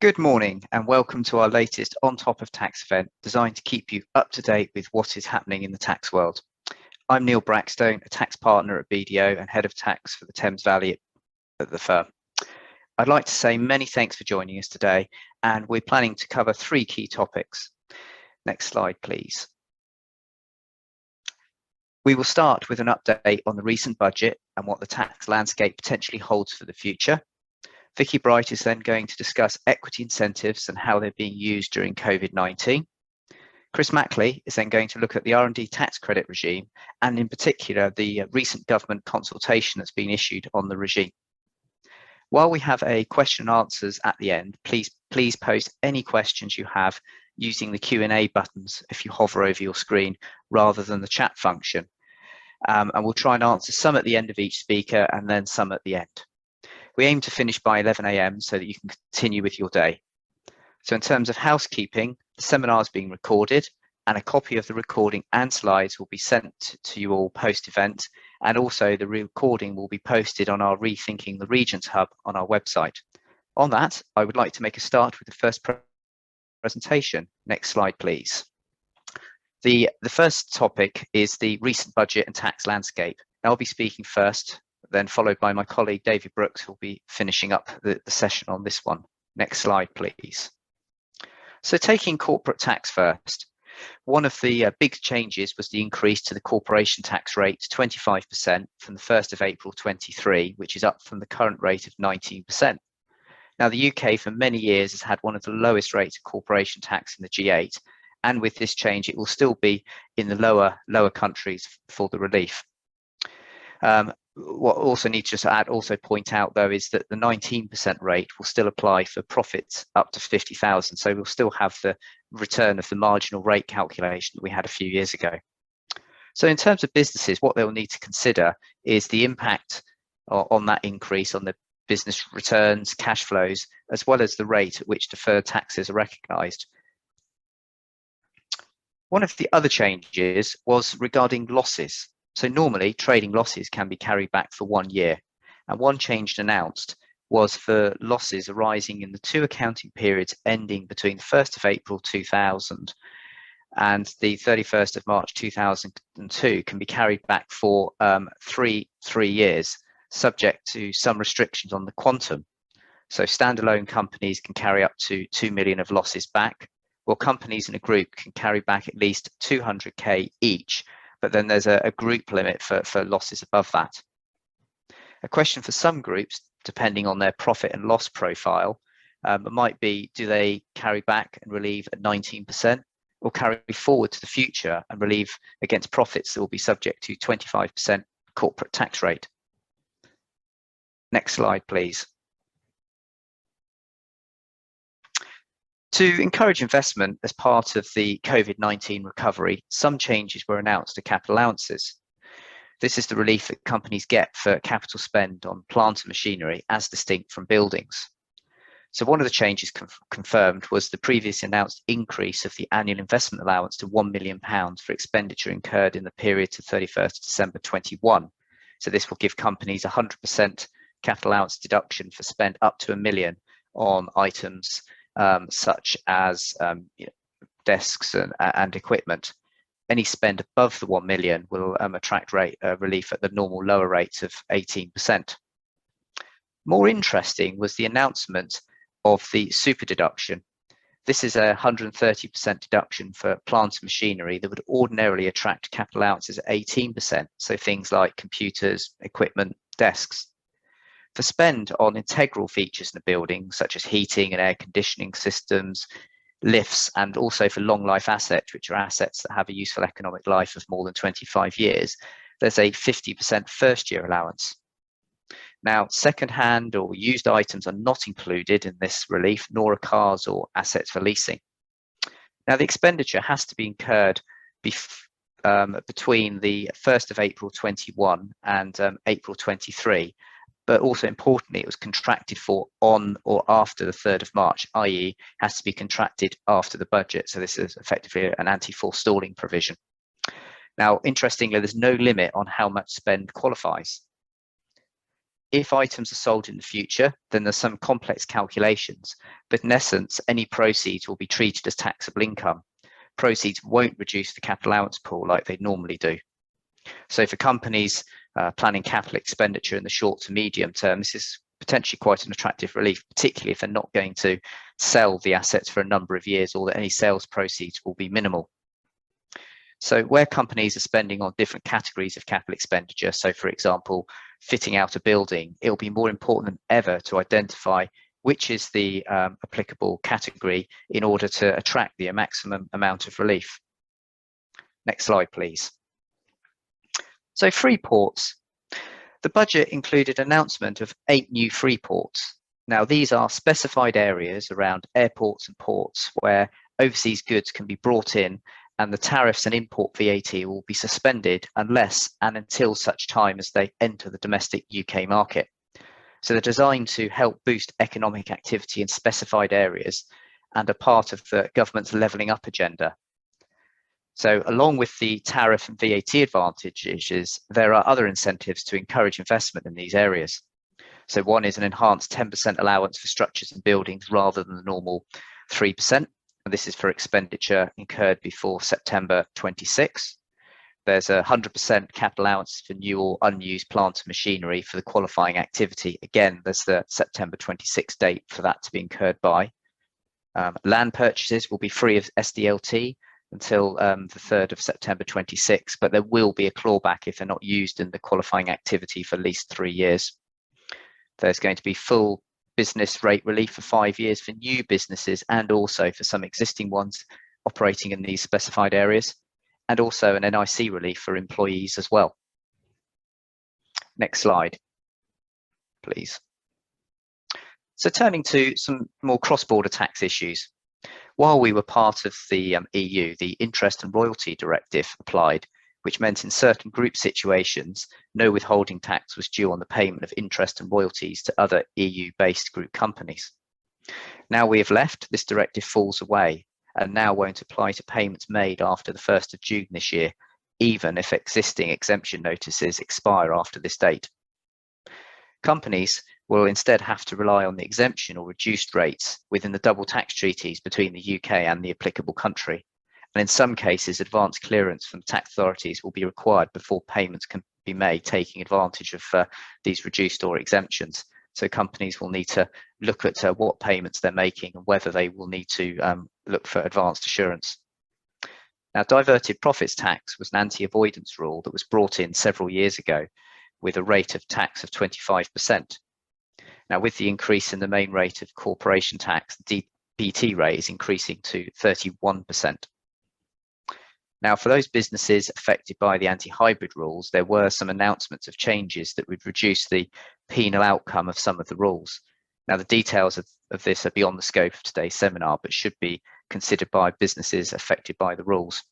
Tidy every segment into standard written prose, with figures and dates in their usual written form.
Good morning and welcome to our latest On Top of Tax event designed to keep you up to date with what is happening in the tax world. I'm Neil Brackstone, a tax partner at BDO and head of tax for the Thames Valley at the firm. I'd like to say many thanks for joining us today, and we're planning to cover three key topics. Next slide, please. We will start with an update on the recent budget and what the tax landscape potentially holds for the future. Vicky Bright is then going to discuss equity incentives and how they're being used during COVID-19. Chris Mackley is then going to look at the R&D tax credit regime and in particular the recent government consultation that's been issued on the regime. While we have a question and answers at the end, please post any questions you have using the Q&A buttons if you hover over your screen rather than the chat function. And we'll try and answer some at the end of each speaker and then some at the end. We aim to finish by 11 a.m. so that you can continue with your day. So in terms of housekeeping, the seminar is being recorded and a copy of the recording and slides will be sent to you all post-event, and also the recording will be posted on our Rethinking the Regions hub on our website. On that, I would like to make a start with the first presentation. Next slide, please. The first topic is the recent budget and tax landscape. I'll be speaking first, then followed by my colleague David Brooks, who will be finishing up the session on this one. Next slide, please. So taking corporate tax first, one of the big changes was the increase to the corporation tax rate to 25% from the 1st of April 23, which is up from the current rate of 19%. Now, the UK for many years has had one of the lowest rates of corporation tax in the G8, and with this change, it will still be in the lower countries for the relief. What also needs to just point out though is that the 19% rate will still apply for profits up to 50,000. So we'll still have the return of the marginal rate calculation that we had a few years ago. So in terms of businesses, what they'll need to consider is the impact on that increase on the business returns, cash flows, as well as the rate at which deferred taxes are recognised. One of the other changes was regarding losses. So normally trading losses can be carried back for 1 year, and one change announced was for losses arising in the two accounting periods ending between the 1st of April 2000 and the 31st of March 2002 can be carried back for three years, subject to some restrictions on the quantum. So standalone companies can carry up to 2 million of losses back, while companies in a group can carry back at least 200k each. But then there's a group limit for losses above that. A question for some groups, depending on their profit and loss profile, might be, do they carry back and relieve at 19% or carry forward to the future and relieve against profits that will be subject to 25% corporate tax rate? Next slide, please. To encourage investment as part of the COVID-19 recovery, some changes were announced to capital allowances. This is the relief that companies get for capital spend on plant and machinery as distinct from buildings. So one of the changes confirmed was the previously announced increase of the annual investment allowance to £1 million for expenditure incurred in the period to 31st December 21. So this will give companies 100% capital allowance deduction for spend up to £1 million on items such as desks and equipment. Any spend above the 1 million will attract relief at the normal lower rates of 18%. More interesting was the announcement of the super deduction. This is a 130% deduction for plant and machinery that would ordinarily attract capital allowances at 18%, so things like computers, equipment, desks. For spend on integral features in a building, such as heating and air conditioning systems, lifts, and also for long life assets, which are assets that have a useful economic life of more than 25 years, there's a 50% first year allowance. Now, second-hand or used items are not included in this relief, nor are cars or assets for leasing. Now, the expenditure has to be incurred between the 1st of April 21 and April 23. But also importantly, it was contracted for on or after the 3rd of March, i.e. has to be contracted after the budget. So this is effectively an anti-forestalling provision. Now, interestingly, there's no limit on how much spend qualifies. if items are sold in the future, then there's some complex calculations, but in essence, any proceeds will be treated as taxable income. Proceeds won't reduce the capital allowance pool like they normally do. So for companies planning capital expenditure in the short to medium term, this is potentially quite an attractive relief, particularly if they're not going to sell the assets for a number of years, or that any sales proceeds will be minimal. So where companies are spending on different categories of capital expenditure, so for example, fitting out a building, it'll be more important than ever to identify which is the applicable category in order to attract the maximum amount of relief. Next slide, please. So free ports. The budget included an announcement of 8 new free ports. Now, these are specified areas around airports and ports where overseas goods can be brought in, and the tariffs and import VAT will be suspended unless and until such time as they enter the domestic UK market. So they're designed to help boost economic activity in specified areas and are part of the government's levelling up agenda. So along with the tariff and VAT advantages, there are other incentives to encourage investment in these areas. So one is an enhanced 10% allowance for structures and buildings rather than the normal 3%. And this is for expenditure incurred before September 26. There's a 100% capital allowance for new or unused plant and machinery for the qualifying activity. Again, there's the September 26 date for that to be incurred by. Land purchases will be free of SDLT until the 3rd of September 26, but there will be a clawback if they're not used in the qualifying activity for at least 3 years. There's going to be full business rate relief for 5 years for new businesses and also for some existing ones operating in these specified areas, and also an NIC relief for employees as well. Next slide, please. So turning to some more cross-border tax issues. While we were part of the EU, the Interest and Royalty Directive applied, which meant in certain group situations, no withholding tax was due on the payment of interest and royalties to other EU-based group companies. Now we have left, this directive falls away and now won't apply to payments made after the 1st of June this year, even if existing exemption notices expire after this date. Companies will instead have to rely on the exemption or reduced rates within the double tax treaties between the UK and the applicable country. And in some cases, advanced clearance from tax authorities will be required before payments can be made, taking advantage of these reduced or exemptions. So companies will need to look at what payments they're making and whether they will need to look for advanced assurance. Now, diverted profits tax was an anti-avoidance rule that was brought in several years ago with a rate of tax of 25%. Now, with the increase in the main rate of corporation tax, the DPT rate is increasing to 31%. Now, for those businesses affected by the anti-hybrid rules, there were some announcements of changes that would reduce the penal outcome of some of the rules. Now, the details of this are beyond the scope of today's seminar, but should be considered by businesses affected by the rules.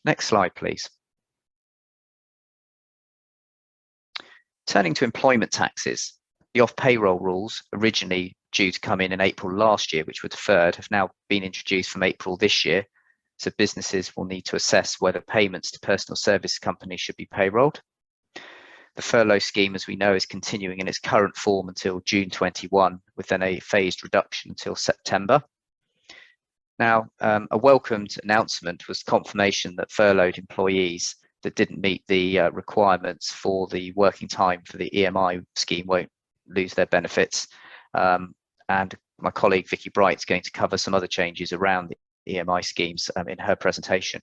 Next slide, please. Turning to employment taxes, the off-payroll rules, originally due to come in April last year, which were deferred, have now been introduced from April this year. So businesses will need to assess whether payments to personal service companies should be payrolled. The furlough scheme, as we know, is continuing in its current form until June 21, with then a phased reduction until September. Now, a welcomed announcement was confirmation that furloughed employees that didn't meet the requirements for the working time for the EMI scheme won't lose their benefits. And my colleague Vicky Bright is going to cover some other changes around the EMI schemes in her presentation.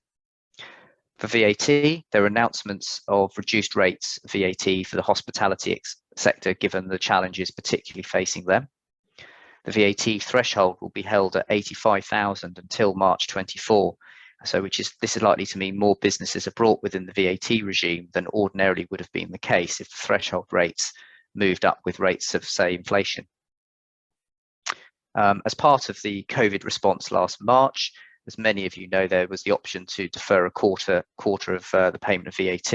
For VAT, there are announcements of reduced rates VAT for the hospitality sector, given the challenges particularly facing them. The VAT threshold will be held at 85,000 until March 24. So this is likely to mean more businesses are brought within the VAT regime than ordinarily would have been the case if the threshold rates moved up with rates of, say, inflation. As part of the COVID response last March, as many of you know, there was the option to defer a quarter of the payment of VAT.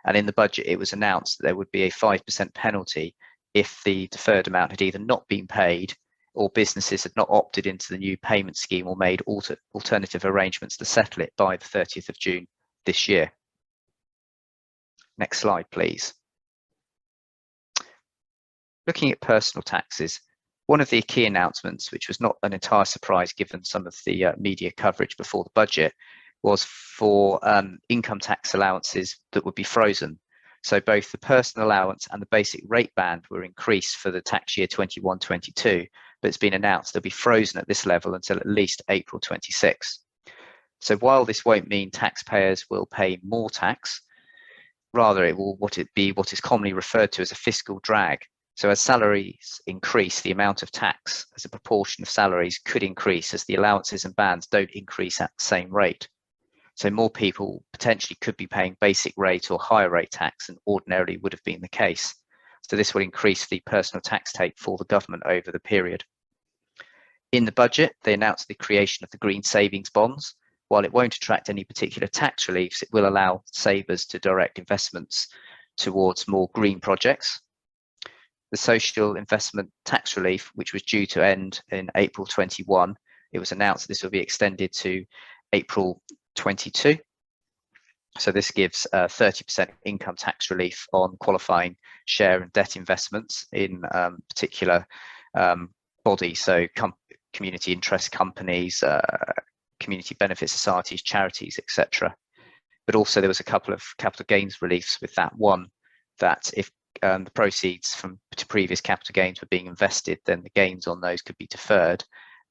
And in the budget, it was announced that there would be a 5% penalty if the deferred amount had either not been paid or businesses had not opted into the new payment scheme or made alternative arrangements to settle it by the 30th of June this year. Next slide, please. Looking at personal taxes, one of the key announcements, which was not an entire surprise given some of the media coverage before the budget, was for income tax allowances that would be frozen. So both the personal allowance and the basic rate band were increased for the tax year 21-22, but it's been announced they'll be frozen at this level until at least April 26. So while this won't mean taxpayers will pay more tax, rather it will what is commonly referred to as a fiscal drag. So as salaries increase, the amount of tax as a proportion of salaries could increase as the allowances and bands don't increase at the same rate. So more people potentially could be paying basic rate or higher rate tax than ordinarily would have been the case. So this will increase the personal tax take for the government over the period. In the budget, they announced the creation of the green savings bonds. While it won't attract any particular tax reliefs, it will allow savers to direct investments towards more green projects. The social investment tax relief, which was due to end in April 21, it was announced this will be extended to April 22. So this gives 30% income tax relief on qualifying share and debt investments in particular bodies, so community interest companies, community benefit societies, charities, etc. But also there was a couple of capital gains reliefs with that one, that if the proceeds from previous capital gains were being invested, then the gains on those could be deferred.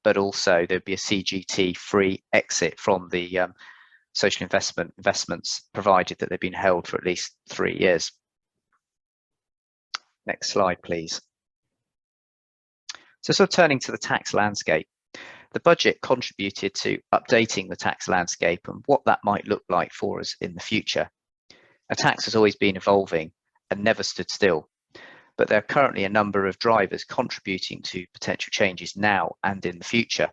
But also there'd be a CGT-free exit from the social investments, provided that they've been held for at least 3 years. Next slide, please. So sort of turning to the tax landscape, the budget contributed to updating the tax landscape and what that might look like for us in the future. A tax has always been evolving and never stood still, but there are currently a number of drivers contributing to potential changes now and in the future.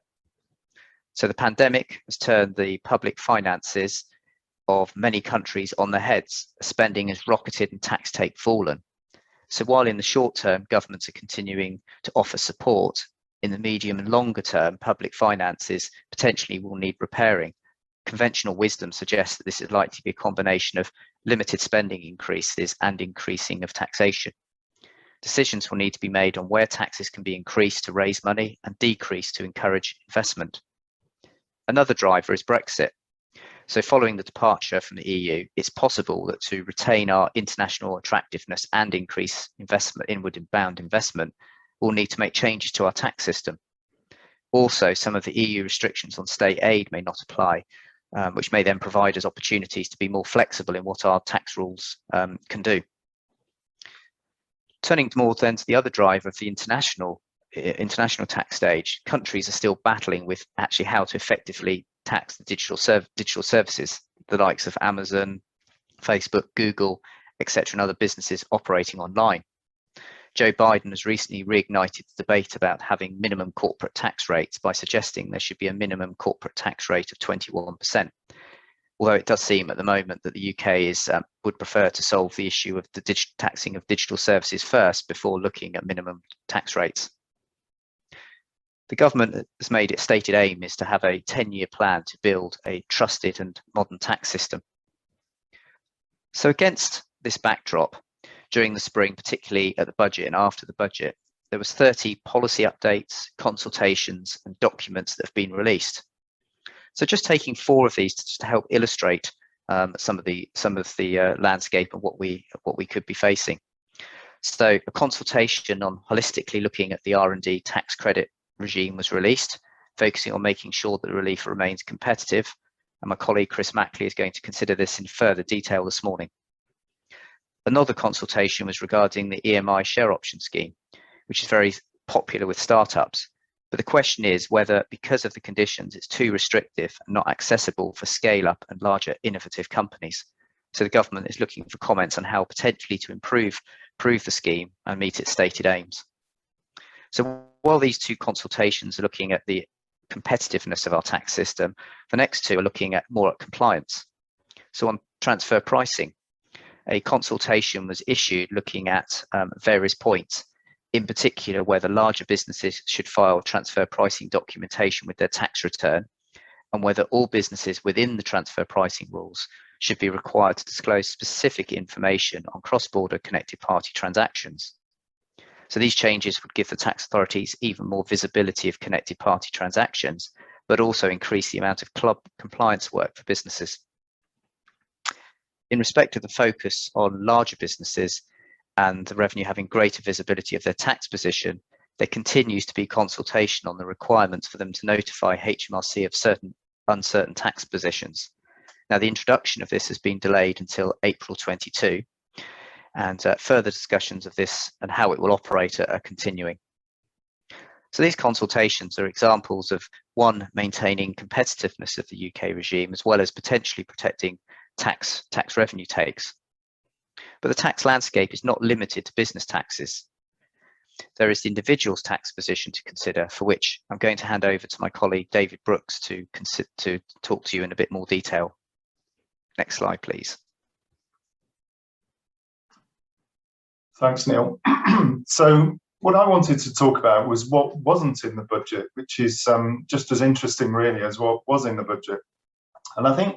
So the pandemic has turned the public finances of many countries on their heads. Spending has rocketed and tax take fallen. So while in the short term, governments are continuing to offer support, in the medium and longer term, public finances potentially will need repairing. Conventional wisdom suggests that this is likely to be a combination of limited spending increases and increasing of taxation. Decisions will need to be made on where taxes can be increased to raise money and decreased to encourage investment. Another driver is Brexit. So following the departure from the EU, it's possible that to retain our international attractiveness and increase investment, inward inbound investment, we'll need to make changes to our tax system. Also, some of the EU restrictions on state aid may not apply, which may then provide us opportunities to be more flexible in what our tax rules can do. Turning more then to the other driver of the international tax stage, countries are still battling with actually how to effectively tax the digital services, the likes of Amazon, Facebook, Google, etc., and other businesses operating online. Joe Biden has recently reignited the debate about having minimum corporate tax rates by suggesting there should be a minimum corporate tax rate of 21%. Although it does seem at the moment that the UK would prefer to solve the issue of the taxing of digital services first before looking at minimum tax rates. The government has made its stated aim is to have a 10-year plan to build a trusted and modern tax system. So against this backdrop, during the spring, particularly at the budget and after the budget, there was 30 policy updates, consultations, and documents that have been released. So just taking 4 of these to help illustrate some of the landscape and what we could be facing. So a consultation on holistically looking at the R&D tax credit regime was released, focusing on making sure that the relief remains competitive. And my colleague Chris Mackley is going to consider this in further detail this morning. Another consultation was regarding the EMI share option scheme, which is very popular with startups. But the question is whether, because of the conditions, it's too restrictive and not accessible for scale-up and larger innovative companies. So the government is looking for comments on how potentially to improve the scheme and meet its stated aims. So while these 2 consultations are looking at the competitiveness of our tax system, the next 2 are looking at more at compliance. So on transfer pricing, a consultation was issued looking at various points, in particular whether larger businesses should file transfer pricing documentation with their tax return, and whether all businesses within the transfer pricing rules should be required to disclose specific information on cross-border connected party transactions. So these changes would give the tax authorities even more visibility of connected party transactions, but also increase the amount of club compliance work for businesses. In respect of the focus on larger businesses and the revenue having greater visibility of their tax position, there continues to be consultation on the requirements for them to notify HMRC of certain uncertain tax positions. Now, the introduction of this has been delayed until April 22, and further discussions of this and how it will operate are continuing. So these consultations are examples of, one, maintaining competitiveness of the UK regime, as well as potentially protecting tax revenue takes. But the tax landscape is not limited to business taxes. There is the individual's tax position to consider, for which I'm going to hand over to my colleague David Brooks to talk to you in a bit more detail. Next slide, please. Thanks, Neil. So what I wanted to talk about was what wasn't in the budget, which is just as interesting really as what was in the budget. And I think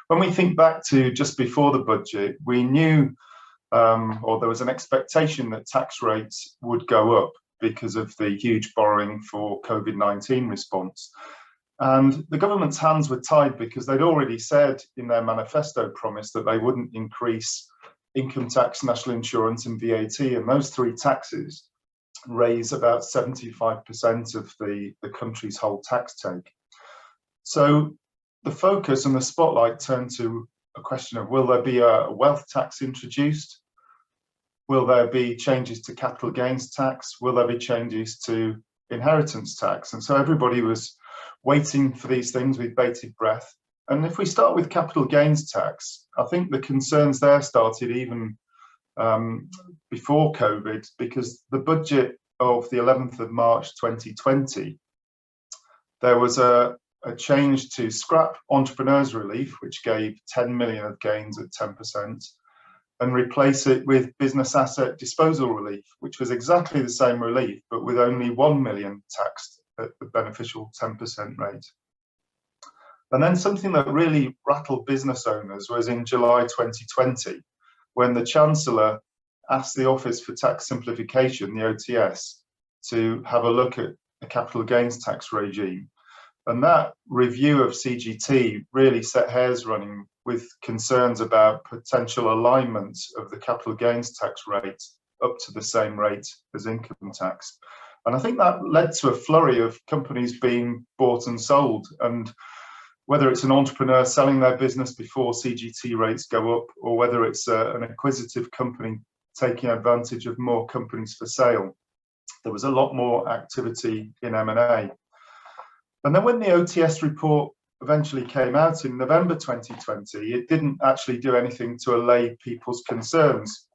when we think back to just before the budget, we knew or there was an expectation that tax rates would go up because of the huge borrowing for COVID-19 response. And the government's hands were tied because they'd already said in their manifesto promise that they wouldn't increase income tax, national insurance and VAT, and those three taxes raise about 75% of the country's whole tax take. So the focus and the spotlight turned to a question of, will there be a wealth tax introduced? Will there be changes to capital gains tax? Will there be changes to inheritance tax? And so everybody was waiting for these things with bated breath. And if we start with capital gains tax, I think the concerns there started even before COVID, because the budget of the 11th of March 2020, there was a change to scrap entrepreneurs relief, which gave 10 million of gains at 10%, and replace it with business asset disposal relief, which was exactly the same relief, but with only 1 million taxed at the beneficial 10% rate. And then something that really rattled business owners was in July 2020, when the Chancellor asked the Office for Tax Simplification, the OTS, to have a look at a capital gains tax regime. And that review of CGT really set hairs running with concerns about potential alignment of the capital gains tax rate up to the same rate as income tax. And I think that led to a flurry of companies being bought and sold. And whether it's an entrepreneur selling their business before CGT rates go up, or whether it's an acquisitive company taking advantage of more companies for sale, there was a lot more activity in M&A. And then when the OTS report eventually came out in November 2020, it didn't actually do anything to allay people's concerns.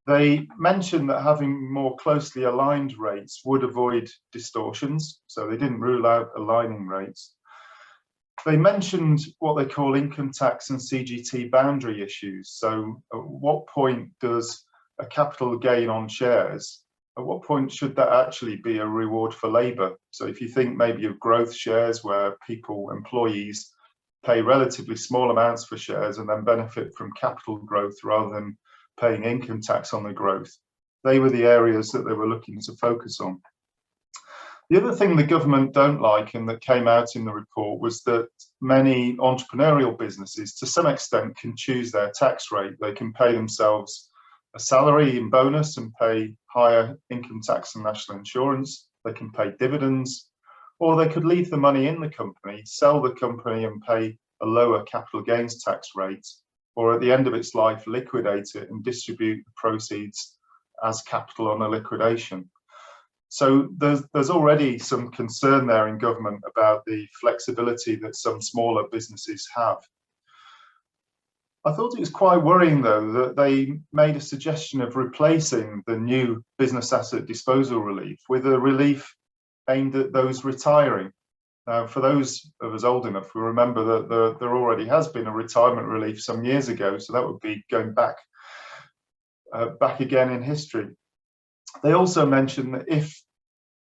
They mentioned that having more closely aligned rates would avoid distortions, so they didn't rule out aligning rates. They mentioned what they call income tax and CGT boundary issues. So at what point does a capital gain on shares, at what point should that actually be a reward for labour? So if you think maybe of growth shares where people, employees, pay relatively small amounts for shares and then benefit from capital growth rather than paying income tax on the growth, they were the areas that they were looking to focus on. The other thing the government don't like, and that came out in the report, was that many entrepreneurial businesses to some extent can choose their tax rate. They can pay themselves a salary in bonus and pay higher income tax and national insurance. They can pay dividends, or they could leave the money in the company, sell the company and pay a lower capital gains tax rate, or at the end of its life liquidate it and distribute the proceeds as capital on a liquidation. So there's already some concern there in government about the flexibility that some smaller businesses have. I thought it was quite worrying, though, that they made a suggestion of replacing the new business asset disposal relief with a relief aimed at those retiring. Now, for those of us old enough, we remember that there already has been a retirement relief some years ago, so that would be going back again in history. They also mentioned that if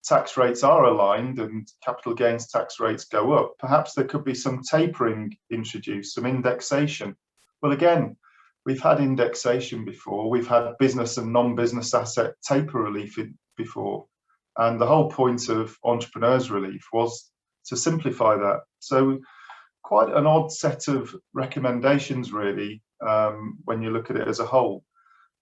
tax rates are aligned and capital gains tax rates go up, perhaps there could be some tapering introduced, some indexation. Well, again, we've had indexation before. We've had business and non-business asset taper relief before. And the whole point of Entrepreneurs Relief was to simplify that. So quite an odd set of recommendations, really, when you look at it as a whole.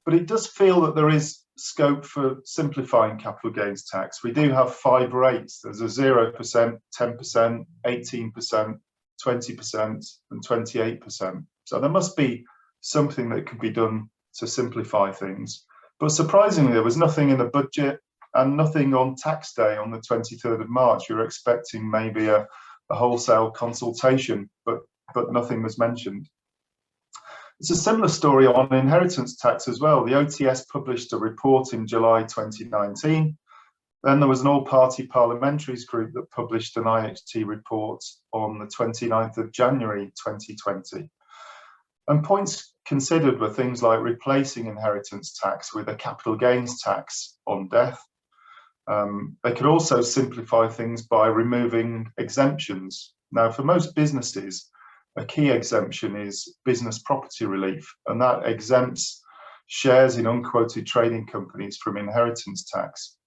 But it does feel that there is scope for simplifying capital gains tax. We do have 5 rates. There's a 0%, 10%, 18%, 20%, and 28%. So there must be something that could be done to simplify things. But surprisingly, there was nothing in the budget and nothing on tax day on the 23rd of March. We were expecting maybe a wholesale consultation, but nothing was mentioned. It's a similar story on inheritance tax as well. The OTS published a report in July 2019. Then there was an all-party parliamentaries group that published an IHT report on the 29th of January 2020. And points considered were things like replacing inheritance tax with a capital gains tax on death. They could also simplify things by removing exemptions. Now, for most businesses, a key exemption is business property relief, and that exempts shares in unquoted trading companies from inheritance tax.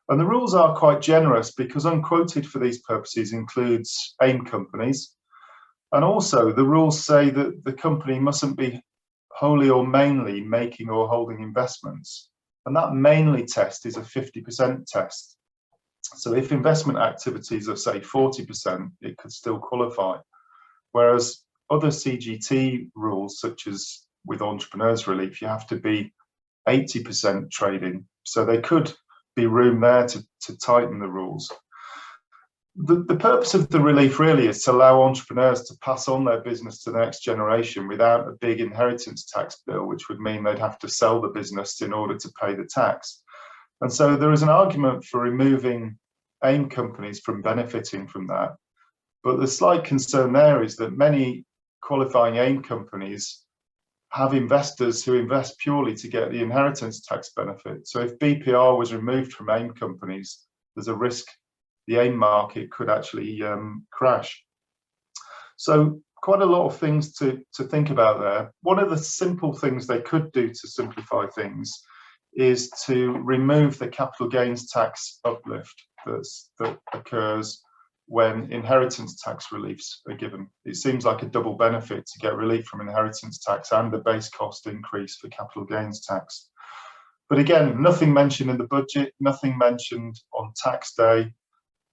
And the rules are quite generous because unquoted for these purposes includes AIM companies. And also the rules say that the company mustn't be wholly or mainly making or holding investments. And that mainly test is a 50% test. So if investment activities are, say, 40%, it could still qualify. Whereas other CGT rules, such as with Entrepreneurs Relief, you have to be 80% trading. So there could be room there to tighten the rules. The purpose of the relief really is to allow entrepreneurs to pass on their business to the next generation without a big inheritance tax bill, which would mean they'd have to sell the business in order to pay the tax. And so there is an argument for removing AIM companies from benefiting from that. But the slight concern there is that many qualifying AIM companies have investors who invest purely to get the inheritance tax benefit. So if BPR was removed from AIM companies, there's a risk the AIM market could actually crash. So quite a lot of things to think about there. One of the simple things they could do to simplify things is to remove the capital gains tax uplift that occurs when inheritance tax reliefs are given. It seems like a double benefit to get relief from inheritance tax and the base cost increase for capital gains tax. But again, nothing mentioned in the budget, nothing mentioned on tax day.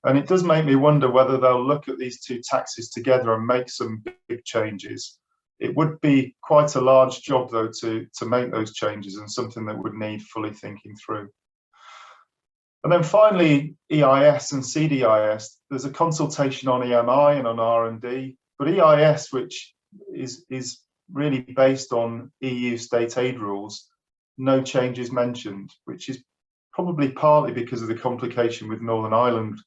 And it does make me wonder whether they'll look at these two taxes together and make some big changes. It would be quite a large job, though, to make those changes, and something that would need fully thinking through. And then finally, EIS and CDIS. There's a consultation on EMI and on R&D, but EIS, which is really based on EU state aid rules, no changes mentioned, which is probably partly because of the complication with Northern Ireland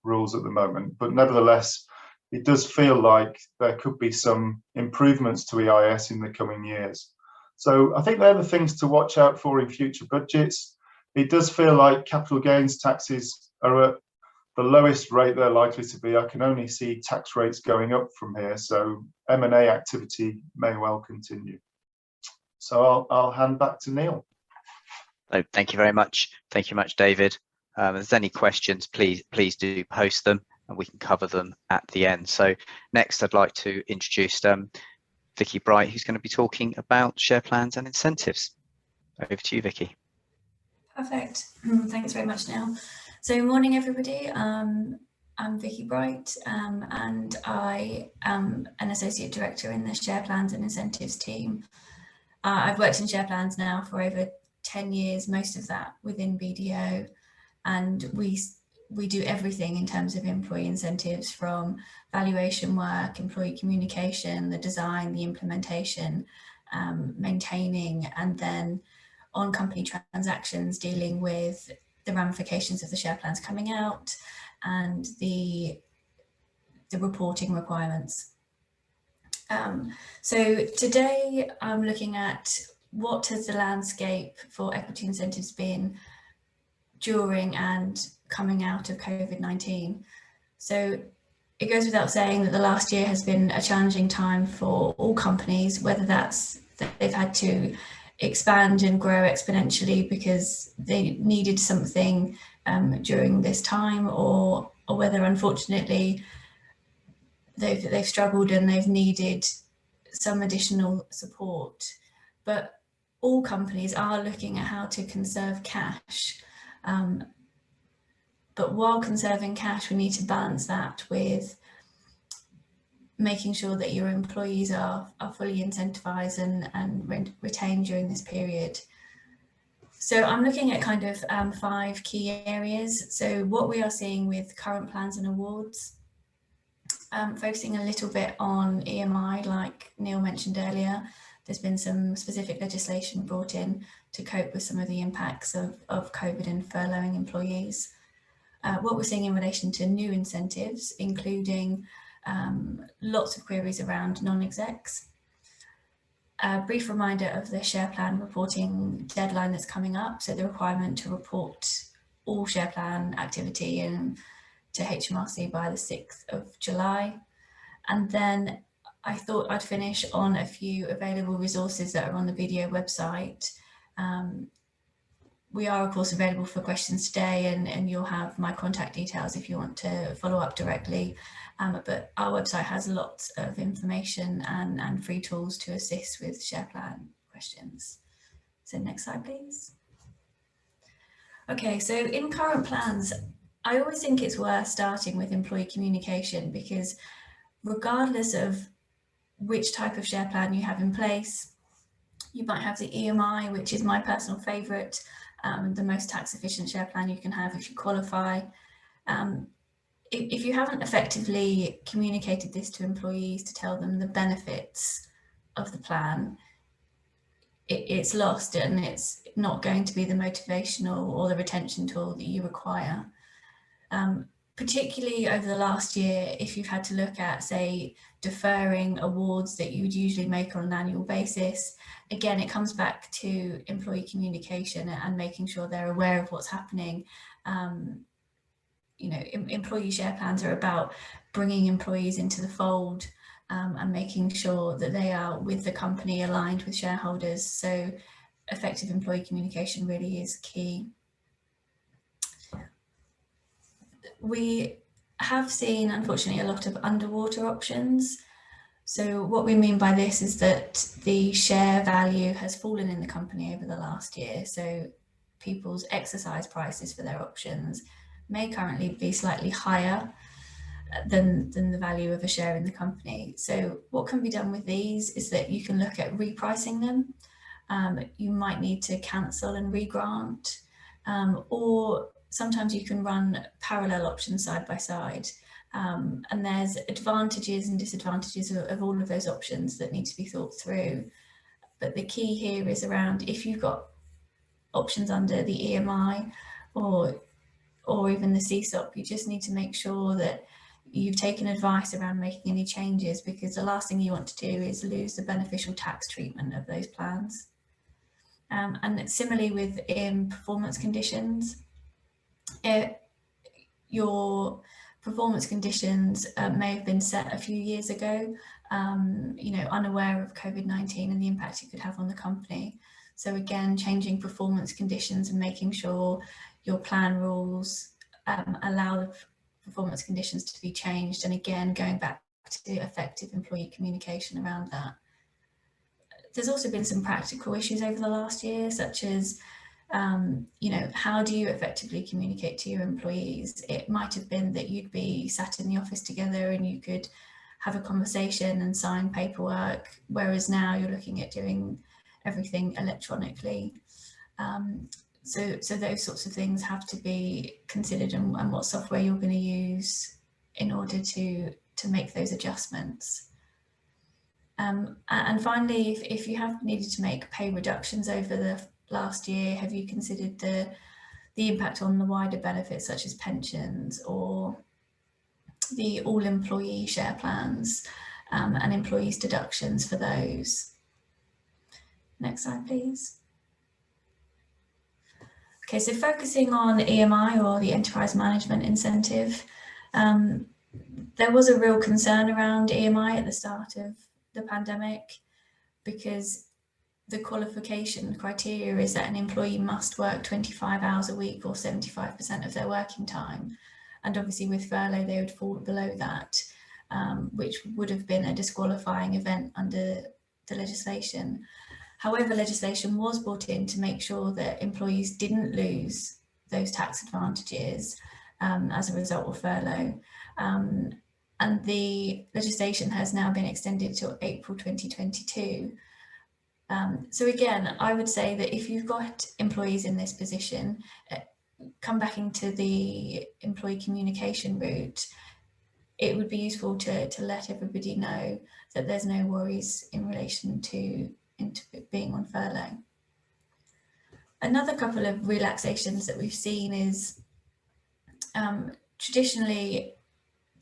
rules at the moment, but nevertheless it does feel like there could be some improvements to EIS in the coming years. So I think they're the things to watch out for in future budgets. It does feel like capital gains taxes are at the lowest rate they're likely to be. I can only see tax rates going up from here, so M&A activity may well continue. So I'll hand back to Neil. Oh, thank you very much. Thank you much, David. If there's any questions, please do post them and we can cover them at the end. So next I'd like to introduce Vicky Bright, who's going to be talking about share plans and incentives. Over to you, Vicky. Perfect. Thanks very much, Neil. So morning, everybody. I'm Vicky Bright and I am an Associate Director in the Share Plans and Incentives team. I've worked in share plans now for over 10 years, most of that within BDO. And we do everything in terms of employee incentives, from valuation work, employee communication, the design, the implementation, maintaining, and then on company transactions, dealing with the ramifications of the share plans coming out and the reporting requirements. So today I'm looking at what has the landscape for equity incentives been during and coming out of COVID-19. So it goes without saying that the last year has been a challenging time for all companies, whether that's that they've had to expand and grow exponentially because they needed something during this time, or whether unfortunately they've struggled and they've needed some additional support. But all companies are looking at how to conserve cash. But while conserving cash, we need to balance that with making sure that your employees are fully incentivized and retained during this period. So I'm looking at kind of 5 key areas. So what we are seeing with current plans and awards, focusing a little bit on EMI, like Neil mentioned earlier. There's been some specific legislation brought in to cope with some of the impacts of COVID and furloughing employees. What we're seeing in relation to new incentives, including lots of queries around non-execs. A brief reminder of the share plan reporting deadline that's coming up. So the requirement to report all share plan activity to HMRC by the 6th of July. And then I thought I'd finish on a few available resources that are on the BDO website. We are, of course, available for questions today, and you'll have my contact details if you want to follow up directly. But our website has lots of information and free tools to assist with share plan questions. So next slide, please. Okay, so in current plans, I always think it's worth starting with employee communication, because regardless of which type of share plan you have in place, you might have the EMI, which is my personal favourite, the most tax efficient share plan you can have if you qualify. If you haven't effectively communicated this to employees to tell them the benefits of the plan, it's lost and it's not going to be the motivational or the retention tool that you require. Particularly over the last year, if you've had to look at, say, deferring awards that you would usually make on an annual basis, again, it comes back to employee communication and making sure they're aware of what's happening. Employee share plans are about bringing employees into the fold and making sure that they are with the company, aligned with shareholders. So effective employee communication really is key. We have seen, unfortunately, a lot of underwater options. So what we mean by this is that the share value has fallen in the company over the last year. So people's exercise prices for their options may currently be slightly higher than the value of a share in the company. So what can be done with these is that you can look at repricing them. You might need to cancel and regrant, or sometimes you can run parallel options side by side. And there's advantages and disadvantages of all of those options that need to be thought through. But the key here is around, if you've got options under the EMI or even the CSOP, you just need to make sure that you've taken advice around making any changes, because the last thing you want to do is lose the beneficial tax treatment of those plans. And similarly with performance conditions, your performance conditions may have been set a few years ago, unaware of COVID-19 and the impact it could have on the company. So again, changing performance conditions and making sure your plan rules allow the performance conditions to be changed. And again, going back to effective employee communication around that. There's also been some practical issues over the last year, such as how do you effectively communicate to your employees? It might have been that you'd be sat in the office together and you could have a conversation and sign paperwork, whereas now you're looking at doing everything electronically. So those sorts of things have to be considered, and what software you're going to use in order to make those adjustments. And finally, if you have needed to make pay reductions over the last year, have you considered the impact on the wider benefits such as pensions or the all employee share plans and employees deductions for those? Next slide, please. Okay, so focusing on EMI, or the enterprise management incentive, there was a real concern around EMI at the start of the pandemic, because the qualification criteria is that an employee must work 25 hours a week or 75% of their working time. And obviously with furlough, they would fall below that, which would have been a disqualifying event under the legislation. However, legislation was brought in to make sure that employees didn't lose those tax advantages as a result of furlough. And the legislation has now been extended to April 2022. So again, I would say that if you've got employees in this position, come back into the employee communication route, it would be useful to let everybody know that there's no worries in relation to being on furlough. Another couple of relaxations that we've seen is traditionally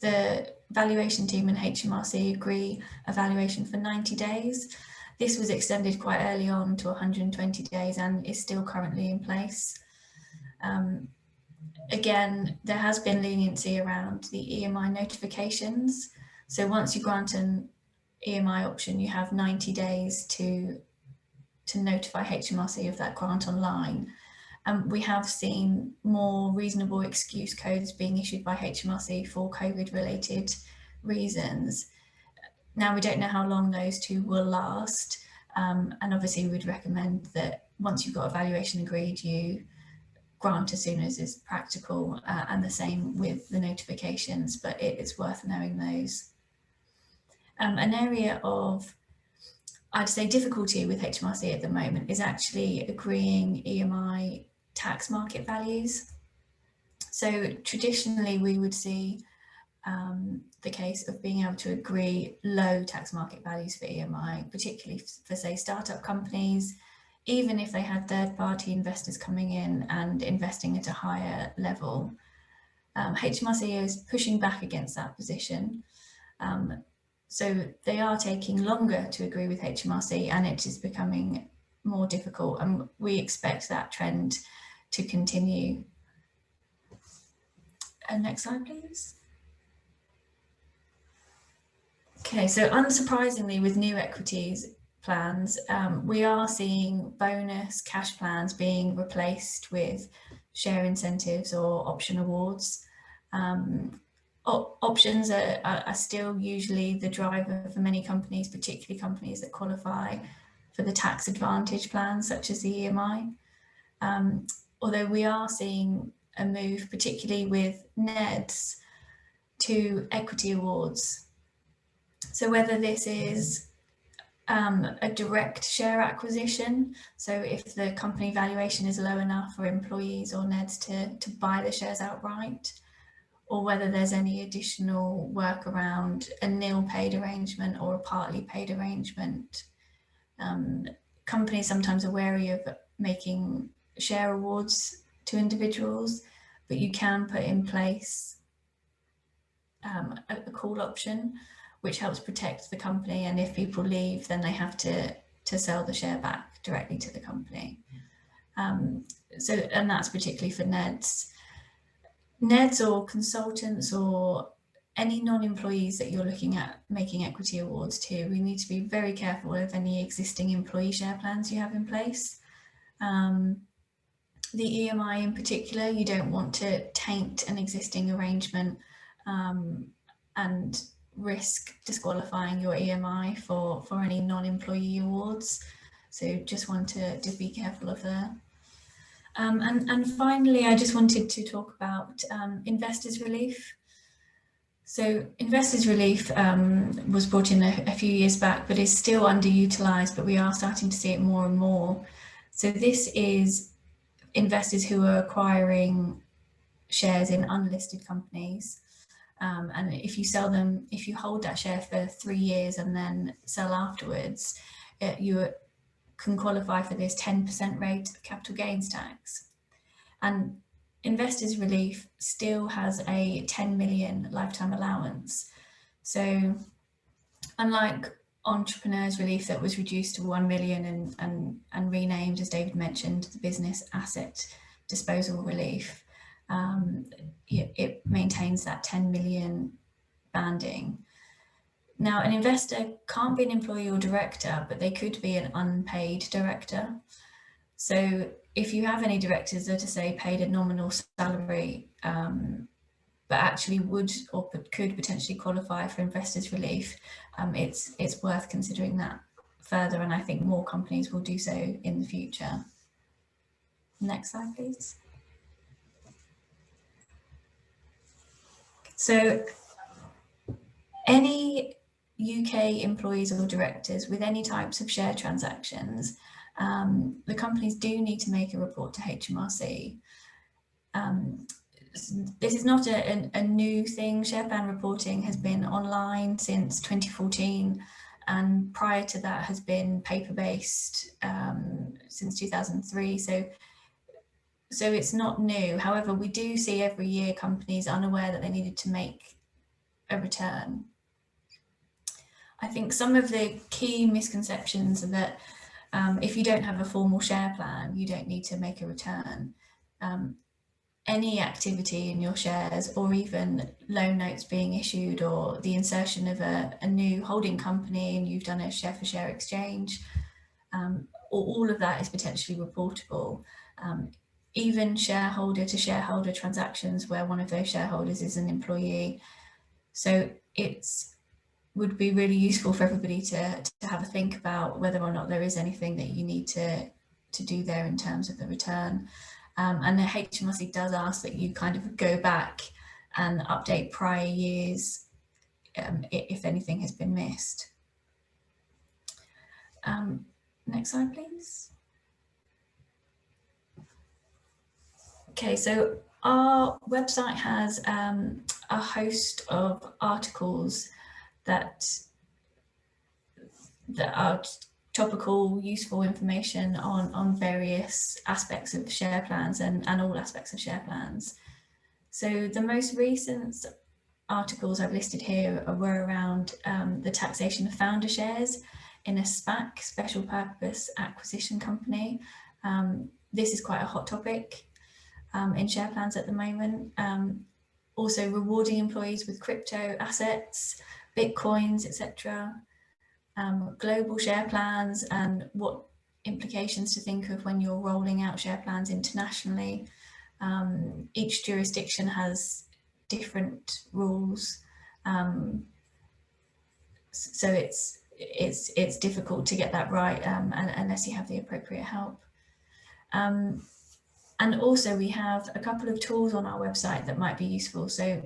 the valuation team and HMRC agree a valuation for 90 days. This was extended quite early on to 120 days and is still currently in place. Again, there has been leniency around the EMI notifications. So once you grant an EMI option, you have 90 days to notify HMRC of that grant online. We have seen more reasonable excuse codes being issued by HMRC for COVID-related reasons. Now, we don't know how long those two will last, and obviously we would recommend that once you've got a valuation agreed, you grant as soon as is practical, and the same with the notifications, but it's worth knowing those. An area of, I'd say, difficulty with HMRC at the moment is actually agreeing EMI tax market values. So traditionally we would see the case of being able to agree low tax market values for EMI, particularly for, say, startup companies, even if they had third-party investors coming in and investing at a higher level. HMRC is pushing back against that position. So they are taking longer to agree with HMRC, and it is becoming more difficult, and we expect that trend to continue. Next slide, please. Okay, so unsurprisingly, with new equities plans, we are seeing bonus cash plans being replaced with share incentives or option awards. Options are still usually the driver for many companies, particularly companies that qualify for the tax advantage plans, such as the EMI. Although we are seeing a move, particularly with NEDs, to equity awards. So whether this is a direct share acquisition, so if the company valuation is low enough for employees or NEDs to buy the shares outright, or whether there's any additional work around a nil paid arrangement or a partly paid arrangement. Companies sometimes are wary of making share awards to individuals, but you can put in place a call option, which helps protect the company, and if people leave, then they have to sell the share back directly to the company. And that's particularly for NEDs. NEDs or consultants or any non-employees that you're looking at making equity awards to, we need to be very careful of any existing employee share plans you have in place. The EMI in particular, you don't want to taint an existing arrangement and risk disqualifying your EMI for any non-employee awards. So just want to be careful of that. And finally, I just wanted to talk about investors' relief. So investors' relief was brought in a few years back, but is still underutilised, but we are starting to see it more and more. So this is investors who are acquiring shares in unlisted companies. And if you sell them, if you hold that share for 3 years and then sell afterwards, you can qualify for this 10% rate of capital gains tax. And investors' relief still has a 10 million lifetime allowance. So unlike entrepreneurs' relief that was reduced to 1 million and renamed, as David mentioned, the business asset disposal relief, it maintains that 10 million banding. Now, an investor can't be an employee or director, but they could be an unpaid director. So if you have any directors that are, say, paid a nominal salary, but actually would or could potentially qualify for investors' relief, it's worth considering that further, and I think more companies will do so in the future. Next slide, please. So any UK employees or directors with any types of share transactions, the companies do need to make a report to HMRC. This is not a new thing. Share plan reporting has been online since 2014, and prior to that has been paper-based since 2003. So it's not new. However, we do see every year companies unaware that they needed to make a return. I think some of the key misconceptions are that if you don't have a formal share plan, you don't need to make a return. Any activity in your shares, or even loan notes being issued, or the insertion of a new holding company and you've done a share for share exchange, all of that is potentially reportable. Even shareholder to shareholder transactions where one of those shareholders is an employee. So it's would be really useful for everybody to have a think about whether or not there is anything that you need to do there in terms of the return. And the HMRC does ask that you kind of go back and update prior years if anything has been missed. Next slide, please. Okay, so our website has a host of articles that are topical, useful information on various aspects of share plans and all aspects of share plans. So the most recent articles I've listed here were around the taxation of founder shares in a SPAC, special purpose acquisition company. This is quite a hot topic in share plans at the moment. Also rewarding employees with crypto assets, Bitcoins, etc. Global share plans and what implications to think of when you're rolling out share plans internationally. Each jurisdiction has different rules, so it's difficult to get that right unless you have the appropriate help. And also we have a couple of tools on our website that might be useful. So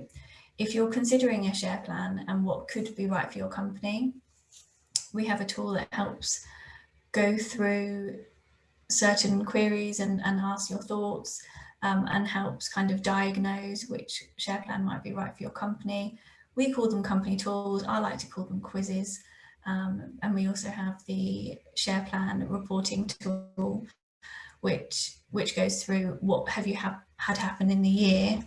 if you're considering a share plan and what could be right for your company, we have a tool that helps go through certain queries and ask your thoughts, and helps kind of diagnose which share plan might be right for your company. We call them company tools. I like to call them quizzes. And we also have the share plan reporting tool, which goes through what have you had happen in the year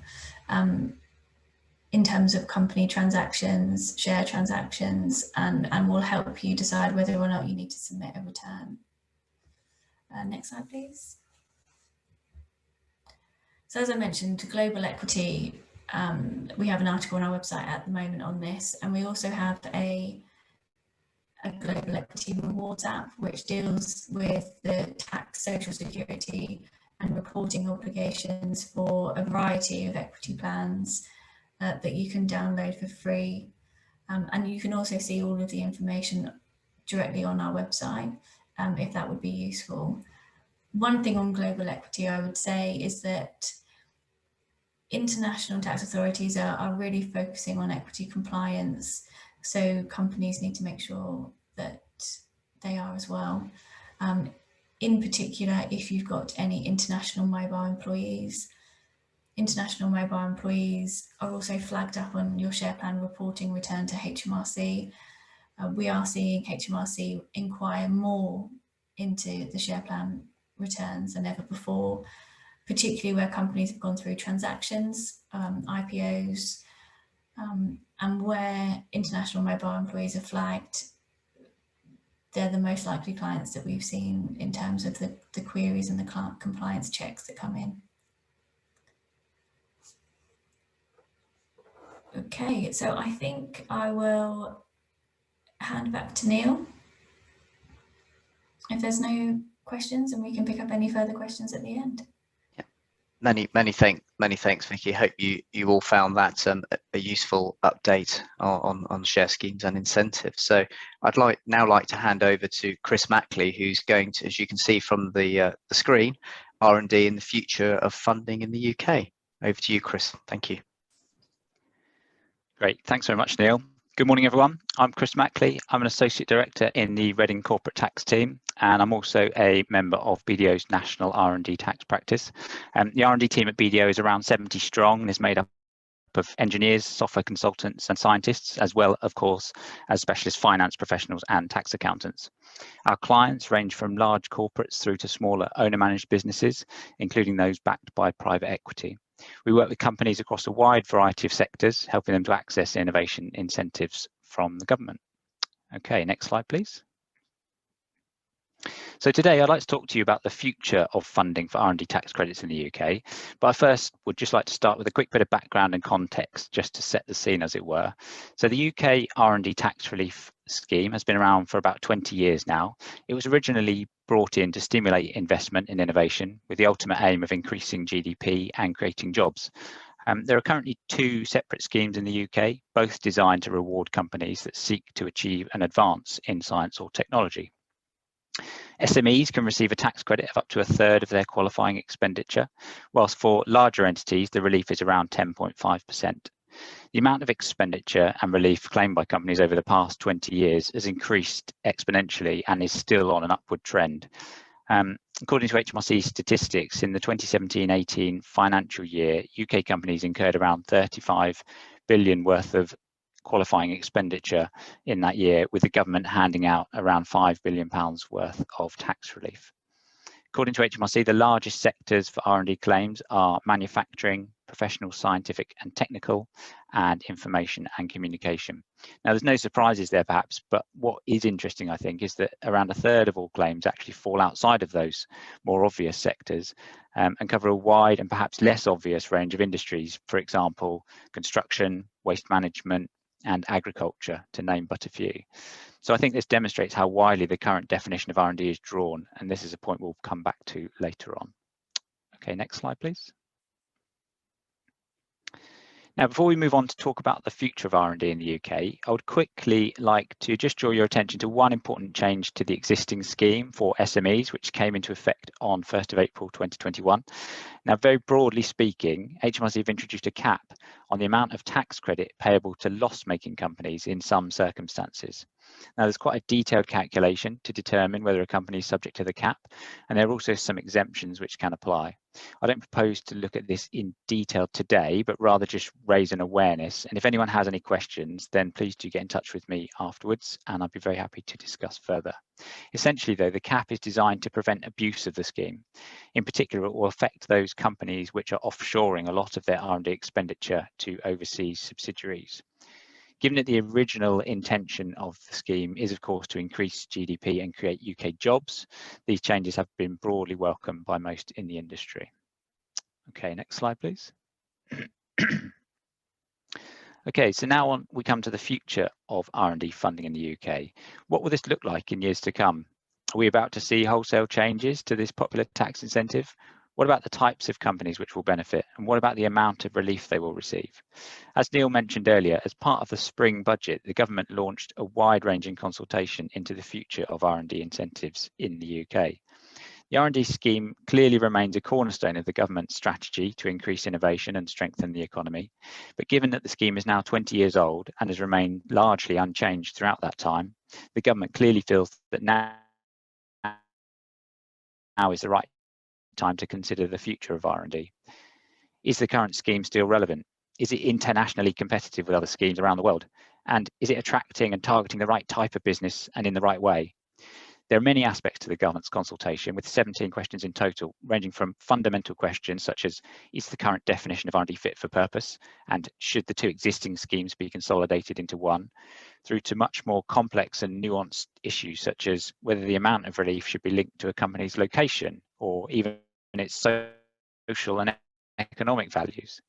in terms of company transactions, share transactions, and will help you decide whether or not you need to submit a return. Next slide, please. So as I mentioned, global equity, we have an article on our website at the moment on this, and we also have a global equity rewards app, which deals with the tax, social security and reporting obligations for a variety of equity plans that you can download for free. And you can also see all of the information directly on our website, if that would be useful. One thing on global equity I would say is that international tax authorities are really focusing on equity compliance, so companies need to make sure that they are as well. In particular, if you've got any international mobile employees. International mobile employees are also flagged up on your share plan reporting return to HMRC. We are seeing HMRC inquire more into the share plan returns than ever before, particularly where companies have gone through transactions, IPOs, and where international mobile employees are flagged. They're the most likely clients that we've seen in terms of the queries and the compliance checks that come in. Okay, so I think I will hand back to Neil. If there's no questions, and we can pick up any further questions at the end. Many thanks, Vicky. Hope you all found that a useful update on share schemes and incentives. So I'd now like to hand over to Chris Mackley, who's going to, as you can see from the screen, R&D in the future of funding in the UK. Over to you, Chris. Thank you. Great, thanks very much, Neil. Good morning, everyone. I'm Chris Mackley. I'm an Associate Director in the Reading Corporate Tax team, and I'm also a member of BDO's National R&D Tax Practice. The R&D team at BDO is around 70 strong and is made up of engineers, software consultants and scientists, as well, of course, as specialist finance professionals and tax accountants. Our clients range from large corporates through to smaller owner-managed businesses, including those backed by private equity. We work with companies across a wide variety of sectors, helping them to access innovation incentives from the government. Okay, next slide, please. So today I'd like to talk to you about the future of funding for R&D tax credits in the UK, but I first would just like to start with a quick bit of background and context just to set the scene, as it were. So the UK R&D tax relief scheme has been around for about 20 years now. It was originally brought in to stimulate investment in innovation with the ultimate aim of increasing GDP and creating jobs. There are currently two separate schemes in the UK, both designed to reward companies that seek to achieve an advance in science or technology. SMEs can receive a tax credit of up to 1/3 of their qualifying expenditure, whilst for larger entities, the relief is around 10.5%. The amount of expenditure and relief claimed by companies over the past 20 years has increased exponentially and is still on an upward trend. According to HMRC statistics, in the 2017-18 financial year, UK companies incurred around 35 billion worth of qualifying expenditure in that year, with the government handing out around £5 billion worth of tax relief. According to HMRC, the largest sectors for R&D claims are manufacturing, professional, scientific and technical, and information and communication. Now, there's no surprises there perhaps, but what is interesting, I think, is that around 1/3 of all claims actually fall outside of those more obvious sectors and cover a wide and perhaps less obvious range of industries, for example, construction, waste management, and agriculture, to name but a few. So I think this demonstrates how widely the current definition of R&D is drawn, and this is a point we'll come back to later on. Okay, next slide, please. Now, before we move on to talk about the future of R&D in the UK, I would quickly like to just draw your attention to one important change to the existing scheme for SMEs, which came into effect on 1st of April 2021. Now, very broadly speaking, HMRC have introduced a cap on the amount of tax credit payable to loss-making companies in some circumstances. Now, there's quite a detailed calculation to determine whether a company is subject to the cap, and there are also some exemptions which can apply. I don't propose to look at this in detail today, but rather just raise an awareness. And if anyone has any questions, then please do get in touch with me afterwards, and I'd be very happy to discuss further. Essentially, though, the cap is designed to prevent abuse of the scheme. In particular, it will affect those companies which are offshoring a lot of their R&D expenditure to overseas subsidiaries. Given that the original intention of the scheme is, of course, to increase GDP and create UK jobs, these changes have been broadly welcomed by most in the industry. Okay, next slide, please. Okay, so now we come to the future of R&D funding in the UK. What will this look like in years to come? Are we about to see wholesale changes to this popular tax incentive? What about the types of companies which will benefit? And what about the amount of relief they will receive? As Neil mentioned earlier, as part of the spring budget, the government launched a wide-ranging consultation into the future of R&D incentives in the UK. The R&D scheme clearly remains a cornerstone of the government's strategy to increase innovation and strengthen the economy. But given that the scheme is now 20 years old and has remained largely unchanged throughout that time, the government clearly feels that now is the right time to consider the future of R&D. Is the current scheme still relevant? Is it internationally competitive with other schemes around the world? And is it attracting and targeting the right type of business and in the right way? There are many aspects to the government's consultation, with 17 questions in total, ranging from fundamental questions such as, is the current definition of R&D fit for purpose? And should the two existing schemes be consolidated into one? Through to much more complex and nuanced issues such as whether the amount of relief should be linked to a company's location or even its social and economic values.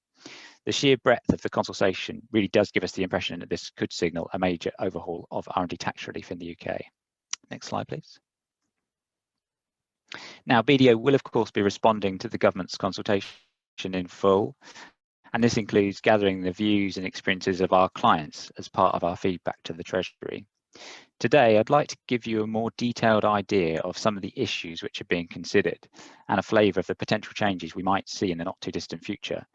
The sheer breadth of the consultation really does give us the impression that this could signal a major overhaul of R&D tax relief in the UK. Next slide, please. Now, BDO will, of course, be responding to the government's consultation in full, and this includes gathering the views and experiences of our clients as part of our feedback to the Treasury. Today, I'd like to give you a more detailed idea of some of the issues which are being considered and a flavour of the potential changes we might see in the not too distant future.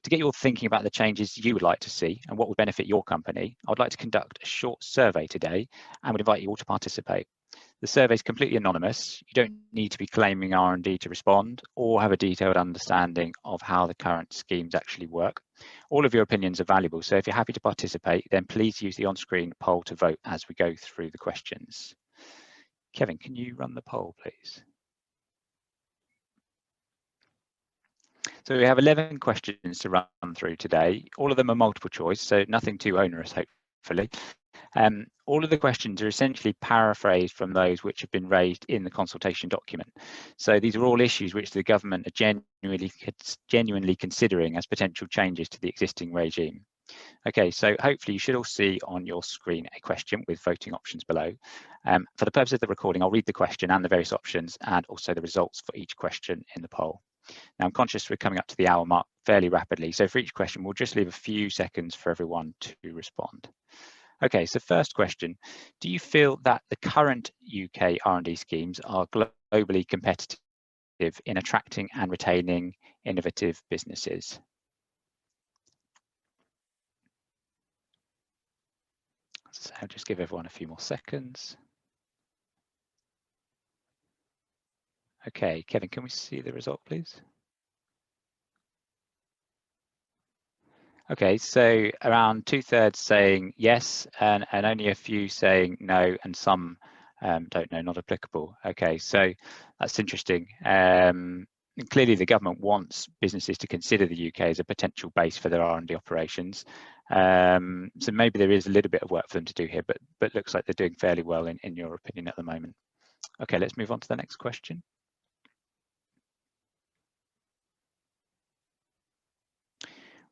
To get your thinking about the changes you would like to see and what would benefit your company, I'd like to conduct a short survey today and would invite you all to participate. The survey is completely anonymous. You don't need to be claiming R&D to respond or have a detailed understanding of how the current schemes actually work. All of your opinions are valuable, so if you're happy to participate, then please use the on-screen poll to vote as we go through the questions. Kevin, can you run the poll, please? So we have 11 questions to run through today. All of them are multiple choice, so nothing too onerous, hopefully. All of the questions are essentially paraphrased from those which have been raised in the consultation document. So these are all issues which the government are genuinely considering as potential changes to the existing regime. Okay, so hopefully you should all see on your screen a question with voting options below. For the purpose of the recording, I'll read the question and the various options and also the results for each question in the poll. Now, I'm conscious we're coming up to the hour mark fairly rapidly, so for each question, we'll just leave a few seconds for everyone to respond. Okay, so first question, do you feel that the current UK R&D schemes are globally competitive in attracting and retaining innovative businesses? So I'll just give everyone a few more seconds. Okay, Kevin, can we see the result, please? Okay, so around 2/3 saying yes, and only a few saying no, and some don't know, not applicable. Okay, so that's interesting. And clearly, the government wants businesses to consider the UK as a potential base for their R&D operations. So maybe there is a little bit of work for them to do here, but looks like they're doing fairly well in your opinion at the moment. Okay, let's move on to the next question.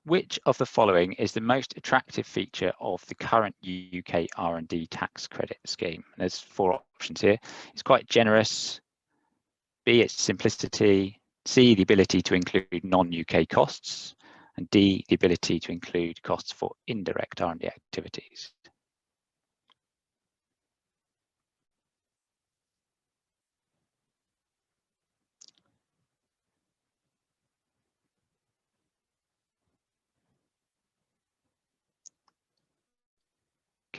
Which of the following is the most attractive feature of the current UK R&D tax credit scheme? There's 4 options here. It's quite generous. B, its simplicity. C, the ability to include non-UK costs. And D, the ability to include costs for indirect R&D activities.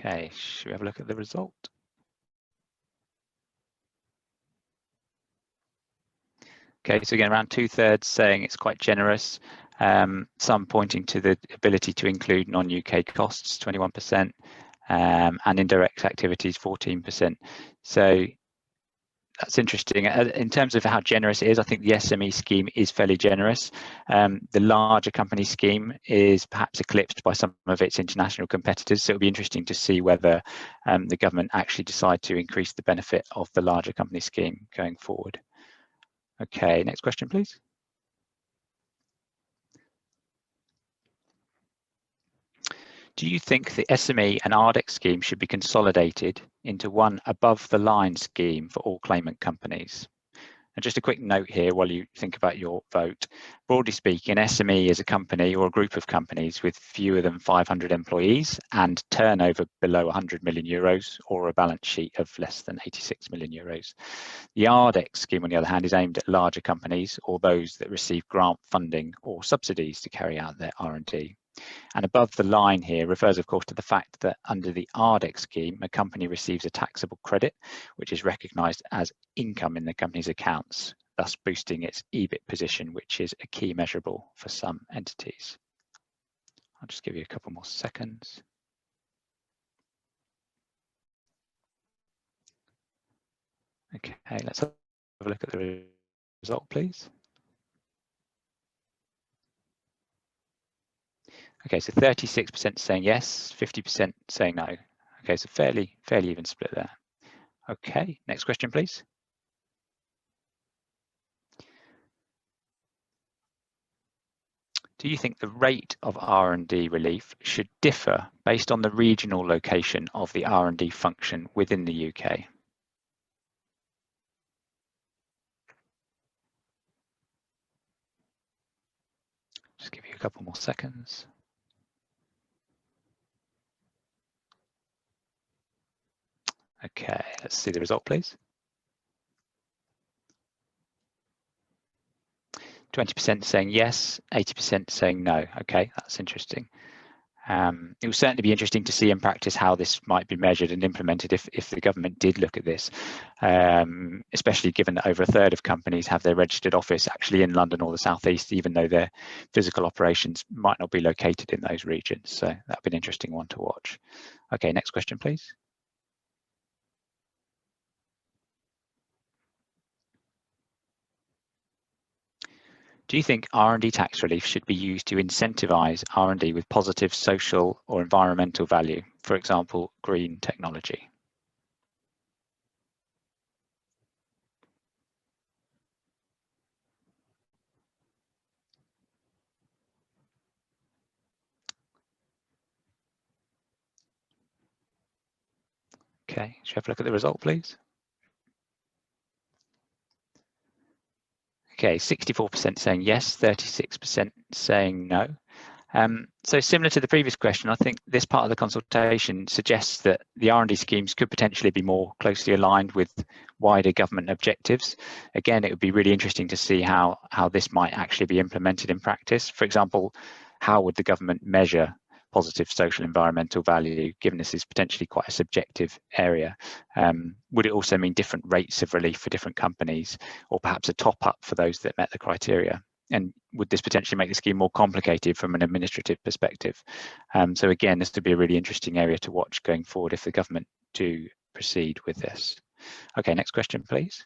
Okay, should we have a look at the result? Okay, so again, around 2/3 saying it's quite generous. Some pointing to the ability to include non-UK costs, 21%, and indirect activities, 14%. So that's interesting. In terms of how generous it is, I think the SME scheme is fairly generous. The larger company scheme is perhaps eclipsed by some of its international competitors. So it'll be interesting to see whether the government actually decide to increase the benefit of the larger company scheme going forward. Okay, next question, please. Do you think the SME and RDEC scheme should be consolidated into one above-the-line scheme for all claimant companies? And just a quick note here while you think about your vote. Broadly speaking, an SME is a company or a group of companies with fewer than 500 employees and turnover below 100 million euros or a balance sheet of less than 86 million euros. The RDEC scheme, on the other hand, is aimed at larger companies or those that receive grant funding or subsidies to carry out their R&D. And above the line here refers, of course, to the fact that under the RDEC scheme, a company receives a taxable credit, which is recognised as income in the company's accounts, thus boosting its EBIT position, which is a key measurable for some entities. I'll just give you a couple more seconds. Okay, let's have a look at the result, please. Okay, so 36% saying yes, 50% saying no. Okay, so fairly even split there. Okay, next question, please. Do you think the rate of R&D relief should differ based on the regional location of the R&D function within the UK? Just give you a couple more seconds. Okay, let's see the result, please. 20% saying yes, 80% saying no. Okay, that's interesting. It will certainly be interesting to see in practice how this might be measured and implemented if the government did look at this, especially given that over a third of companies have their registered office actually in London or the South East, even though their physical operations might not be located in those regions. So that'd be an interesting one to watch. Okay, next question, please. Do you think R&D tax relief should be used to incentivise R&D with positive social or environmental value, for example, green technology? Okay, should we have a look at the result, please? Okay, 64% saying yes, 36% saying no. So similar to the previous question, I think this part of the consultation suggests that the R&D schemes could potentially be more closely aligned with wider government objectives. Again, it would be really interesting to see how this might actually be implemented in practice. For example, how would the government measure positive social environmental value, given this is potentially quite a subjective area? Would it also mean different rates of relief for different companies, or perhaps a top up for those that met the criteria? And would this potentially make the scheme more complicated from an administrative perspective? So again, this would be a really interesting area to watch going forward if the government do proceed with this. Okay, next question, please.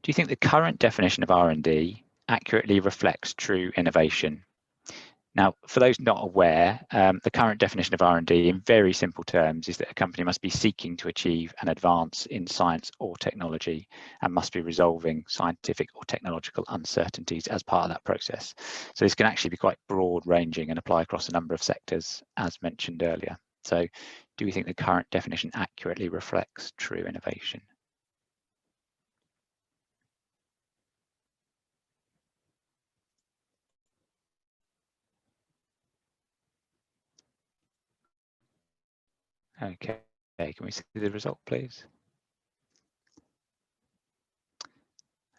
Do you think the current definition of R&D accurately reflects true innovation? Now, for those not aware, the current definition of R&D in very simple terms is that a company must be seeking to achieve an advance in science or technology and must be resolving scientific or technological uncertainties as part of that process. So this can actually be quite broad ranging and apply across a number of sectors, as mentioned earlier. So do we think the current definition accurately reflects true innovation? Okay, can we see the result, please?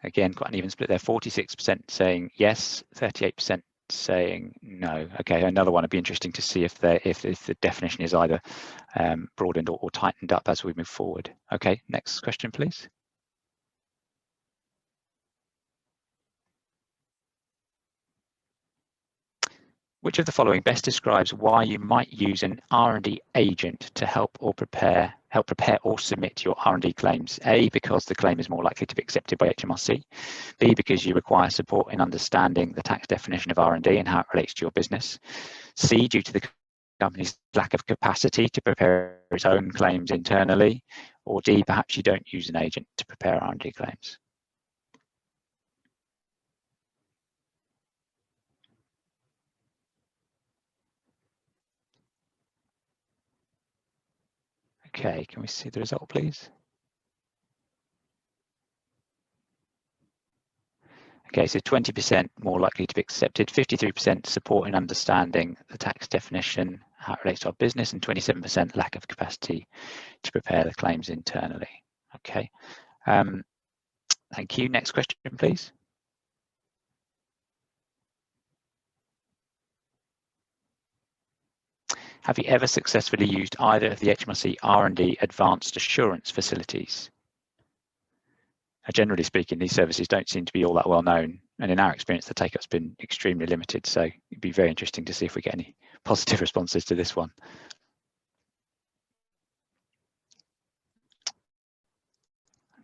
Again, quite an even split there, 46% saying yes, 38% saying no. Okay, another one would be interesting to see if the definition is either broadened or tightened up as we move forward. Okay, next question, please. Which of the following best describes why you might use an R&D agent to help prepare or submit your R&D claims? A, because the claim is more likely to be accepted by HMRC. B, because you require support in understanding the tax definition of R&D and how it relates to your business. C, due to the company's lack of capacity to prepare its own claims internally. Or D, perhaps you don't use an agent to prepare R&D claims. Okay, can we see the result, please? Okay, so 20% more likely to be accepted, 53% support in understanding the tax definition, how it relates to our business, and 27% lack of capacity to prepare the claims internally. Okay, thank you. Next question, please. Have you ever successfully used either of the HMRC R&D advanced assurance facilities? Generally speaking, these services don't seem to be all that well known, and in our experience, the take-up's been extremely limited. So it'd be very interesting to see if we get any positive responses to this one.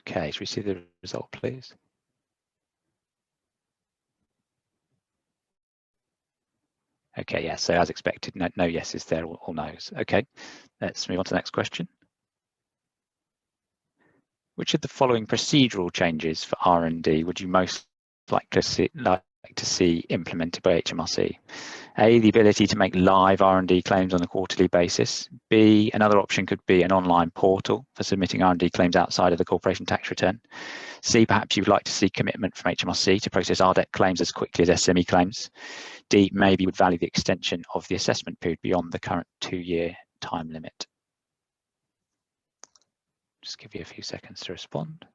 Okay, should we see the result, please? Okay, yeah, so as expected, no yeses there or no's. Okay, let's move on to the next question. Which of the following procedural changes for R&D would you most like to see implemented by HMRC? A, the ability to make live R&D claims on a quarterly basis. B, another option could be an online portal for submitting R&D claims outside of the corporation tax return. C, perhaps you would like to see commitment from HMRC to process RDEC claims as quickly as SME claims. D, maybe would value the extension of the assessment period beyond the current 2-year time limit. Just give you a few seconds to respond.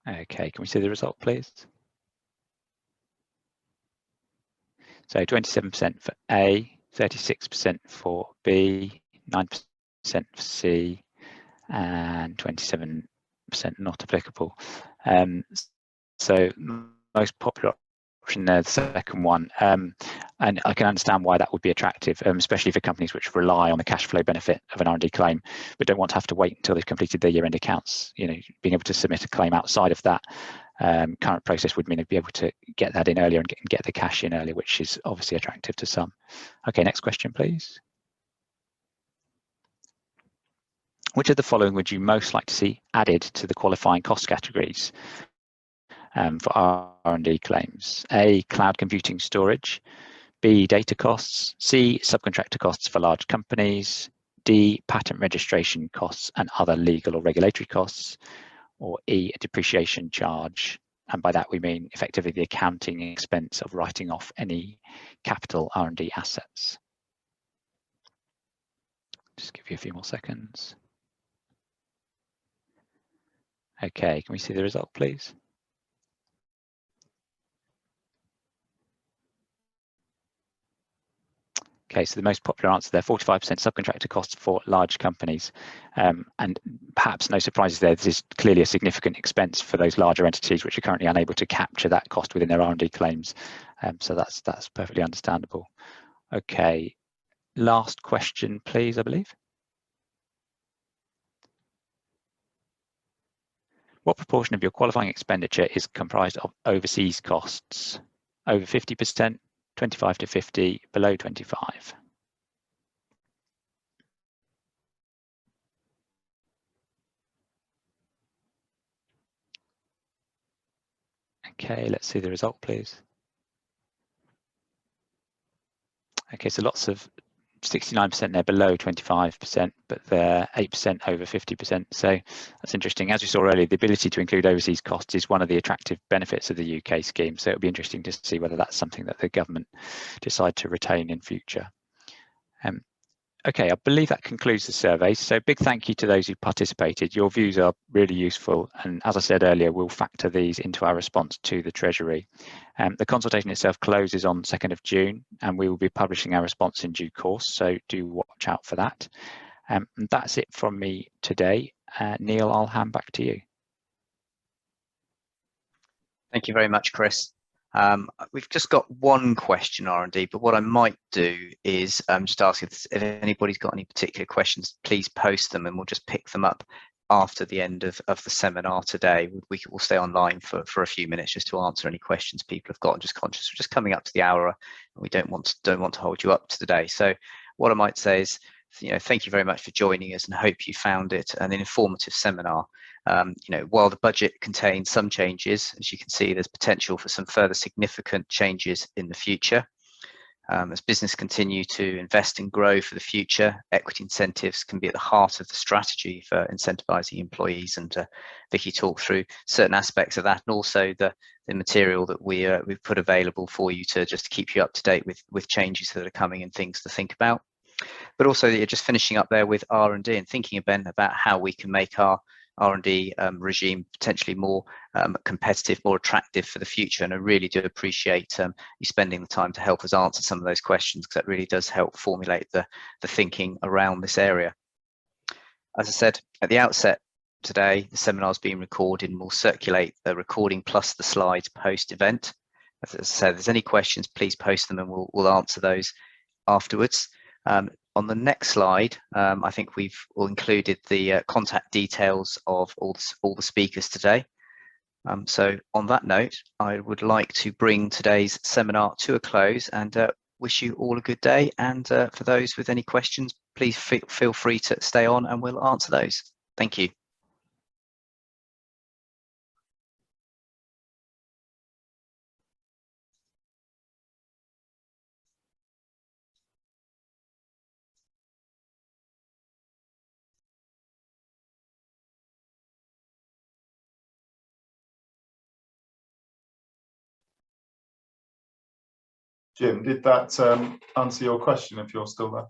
Okay, can we see the result, please? So 27% for A, 36% for B, 9% for C, and 27% not applicable. So most popular option there, the second one, and I can understand why that would be attractive, especially for companies which rely on the cash flow benefit of an R&D claim, but don't want to have to wait until they've completed their year-end accounts. You know, being able to submit a claim outside of that current process would mean they'd be able to get that in earlier and get the cash in earlier, which is obviously attractive to some. Okay, next question, please. Which of the following would you most like to see added to the qualifying cost categories for R&D claims? A, cloud computing storage. B, data costs. C, subcontractor costs for large companies. D, patent registration costs and other legal or regulatory costs. Or E, a depreciation charge. And by that we mean effectively the accounting expense of writing off any capital R&D assets. Just give you a few more seconds. Okay, can we see the result, please? Okay, so the most popular answer there, 45% subcontractor costs for large companies. And perhaps no surprises there, this is clearly a significant expense for those larger entities which are currently unable to capture that cost within their R&D claims. So that's perfectly understandable. Okay, last question, please, I believe. What proportion of your qualifying expenditure is comprised of overseas costs? Over 50%? 25 to 50, below 25. Okay, let's see the result, please. Okay, so lots of 69% there below 25%, but they're 8% over 50%. So that's interesting. As we saw earlier, the ability to include overseas costs is one of the attractive benefits of the UK scheme. So it'll be interesting to see whether that's something that the government decide to retain in future. Okay, I believe that concludes the survey. So big thank you to those who participated. Your views are really useful. And as I said earlier, we'll factor these into our response to the Treasury. The consultation itself closes on 2nd of June, and we will be publishing our response in due course. So do watch out for that. And that's it from me today. Neil, I'll hand back to you. Thank you very much, Chris. We've just got one question R&D, but what I might do is just ask if anybody's got any particular questions, please post them and we'll just pick them up after the end of the seminar today. We'll stay online for a few minutes just to answer any questions people have got. I'm just conscious we're just coming up to the hour and we don't want to hold you up to the day. So what I might say is, thank you very much for joining us and hope you found it an informative seminar. While the budget contains some changes, as you can see, there's potential for some further significant changes in the future. As business continue to invest and grow for the future, equity incentives can be at the heart of the strategy for incentivising employees. And Vicky talked through certain aspects of that, and also the material that we've put available for you to just keep you up to date with changes that are coming and things to think about. But also, you're just finishing up there with R&D and thinking about how we can make our R&D regime potentially more competitive, more attractive for the future. And I really do appreciate you spending the time to help us answer some of those questions, because that really does help formulate the thinking around this area. As I said at the outset today, the seminar is being recorded and we'll circulate the recording plus the slides post-event. As I said, if there's any questions, please post them and we'll answer those afterwards. On the next slide, I think we've all included the contact details of all the speakers today. So on that note, I would like to bring today's seminar to a close and wish you all a good day. And for those with any questions, please feel free to stay on and we'll answer those. Thank you. Jim, did that answer your question if you're still there?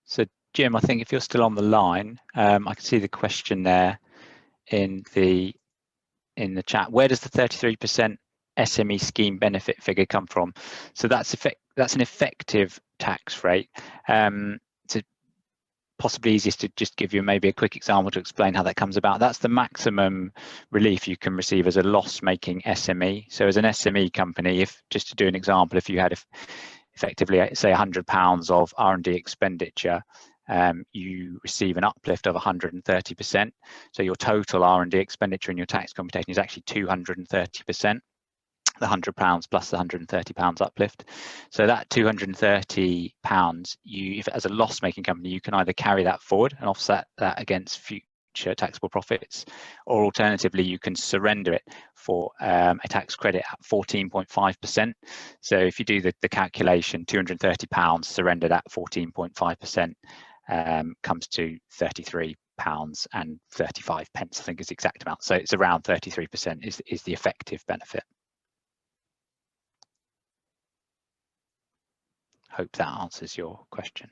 So Jim, I think if you're still on the line, I can see the question there in the chat. Where does the 33% SME scheme benefit figure come from? So that's an effective tax rate. It's possibly easiest to just give you maybe a quick example to explain how that comes about. That's the maximum relief you can receive as a loss-making SME. So as an SME company, if just to do an example, if you had effectively say £100 of R&D expenditure, you receive an uplift of 130%. So your total R&D expenditure in your tax computation is actually 230%. The £100 plus the £130 uplift. So that £230, if as a loss-making company, you can either carry that forward and offset that against future taxable profits, or alternatively, you can surrender it for a tax credit at 14.5%. So if you do the calculation, £230 surrendered at 14.5% comes to £33 and 35 pence, I think is the exact amount. So it's around 33% is the effective benefit. Hope that answers your question.